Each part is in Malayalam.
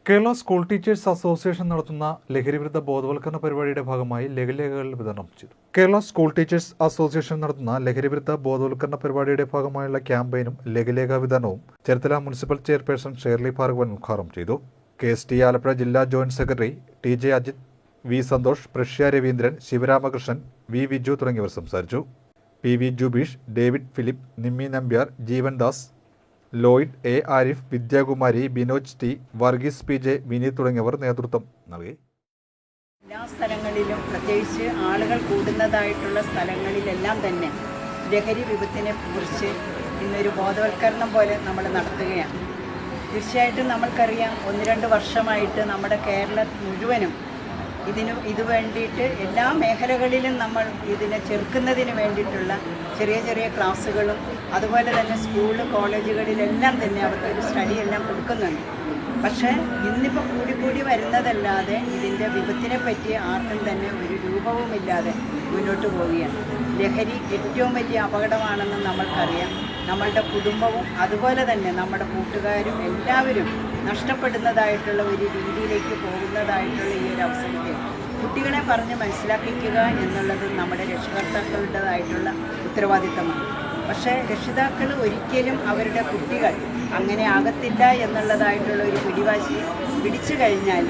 കേരള സ്കൂൾ ടീച്ചേഴ്സ് അസോസിയേഷൻ നടത്തുന്ന ലഹരിവിരുദ്ധ ബോധവൽക്കരണ പരിപാടിയുടെ ഭാഗമായി ലഘുലേഖകൾ വിതരണം ചെയ്തു. കേരള സ്കൂൾ ടീച്ചേഴ്സ് അസോസിയേഷൻ നടത്തുന്ന ലഹരിവിരുദ്ധ ബോധവൽക്കരണ പരിപാടിയുടെ ഭാഗമായുള്ള ക്യാമ്പയിനും ലഘുലേഖ വിതരണവും Cherthala municipal chairperson Shirley Bhargavan ഉദ്ഘാടനം ചെയ്തു. KST ആലപ്പുഴ ജില്ലാ joint secretary TJ Ajith, V Santhosh, Prashya Raveendran, Sivaramakrishnan, V Viju തുടങ്ങിയവർ സംസാരിച്ചു. PV Jubeesh, David Philip, Nimmi Nambiar, Jeevan Das, Lloyd, A Arif, Vidyakumari, Binoj T, Varghese PJ, Vineeth തുടങ്ങിയവർ നേതൃത്വം നൽകി. എല്ലാ സ്ഥലങ്ങളിലും പ്രത്യേകിച്ച് ആളുകൾ കൂടുന്നതായിട്ടുള്ള സ്ഥലങ്ങളിലെല്ലാം തന്നെ ലഹരി വിപത്തിനെ കുറിച്ച് ഇന്നൊരു ബോധവൽക്കരണം പോലെ നമ്മൾ നടത്തുകയാണ്. തീർച്ചയായിട്ടും നമ്മൾക്കറിയാം, 1-2 വർഷമായിട്ട് നമ്മുടെ കേരളം മുഴുവനും ഇത് വേണ്ടിയിട്ട് എല്ലാ മേഖലകളിലും നമ്മൾ ഇതിനെ ചെറുക്കുന്നതിന് വേണ്ടിയിട്ടുള്ള ചെറിയ ചെറിയ ക്ലാസ്സുകളും അതുപോലെ തന്നെ സ്കൂള് കോളേജുകളിലെല്ലാം തന്നെ അവർക്കൊരു സ്റ്റഡിയെല്ലാം കൊടുക്കുന്നുണ്ട്. പക്ഷേ ഇന്നിപ്പോൾ കൂടി വരുന്നതല്ലാതെ ഇതിൻ്റെ വിപത്തിനെ പറ്റി ആർക്കും തന്നെ ഒരു രൂപവുമില്ലാതെ മുന്നോട്ട് പോവുകയാണ്. ലഹരി ഏറ്റവും വലിയ അപകടമാണെന്ന് നമ്മൾക്കറിയാം. നമ്മളുടെ കുടുംബവും അതുപോലെ തന്നെ നമ്മുടെ കൂട്ടുകാരും എല്ലാവരും നഷ്ടപ്പെടുന്നതായിട്ടുള്ള ഒരു രീതിയിലേക്ക് പോകുന്നതായിട്ടുള്ള ഈ ഒരു അവസരത്തിൽ കുട്ടികളെ പറഞ്ഞ് മനസ്സിലാക്കിക്കുക എന്നുള്ളത് നമ്മുടെ രക്ഷകർത്താക്കളുടേതായിട്ടുള്ള ഉത്തരവാദിത്തമാണ്. പക്ഷേ രക്ഷിതാക്കൾ ഒരിക്കലും അവരുടെ കുട്ടികൾ അങ്ങനെ ആകത്തില്ല എന്നുള്ളതായിട്ടുള്ള ഒരു പിടിവാശി പിടിച്ചു കഴിഞ്ഞാൽ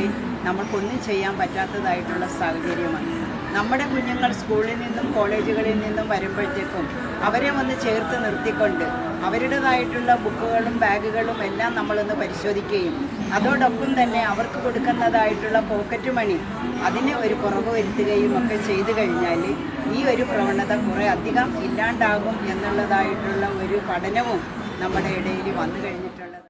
നമുക്കൊന്നും ചെയ്യാൻ പറ്റാത്തതായിട്ടുള്ള സാഹചര്യമാണ്. നമ്മുടെ കുഞ്ഞുങ്ങൾ സ്കൂളിൽ നിന്നും കോളേജുകളിൽ നിന്നും വരുമ്പോഴത്തേക്കും അവരെ ഒന്ന് ചേർത്ത് നിർത്തിക്കൊണ്ട് അവരുടേതായിട്ടുള്ള ബുക്കുകളും ബാഗുകളും എല്ലാം നമ്മളൊന്ന് പരിശോധിക്കുകയും അതോടൊപ്പം തന്നെ അവർക്ക് കൊടുക്കുന്നതായിട്ടുള്ള പോക്കറ്റ് മണി അതിന് ഒരു കുറവ് വരുത്തുകയും ഒക്കെ ചെയ്തു കഴിഞ്ഞാൽ ഈ ഒരു പ്രവണത കുറേ അധികം ഇല്ലാണ്ടാകും എന്നുള്ളതായിട്ടുള്ള ഒരു പഠനവും നമ്മുടെ ഇടയിൽ വന്നു കഴിഞ്ഞിട്ടുള്ളത്.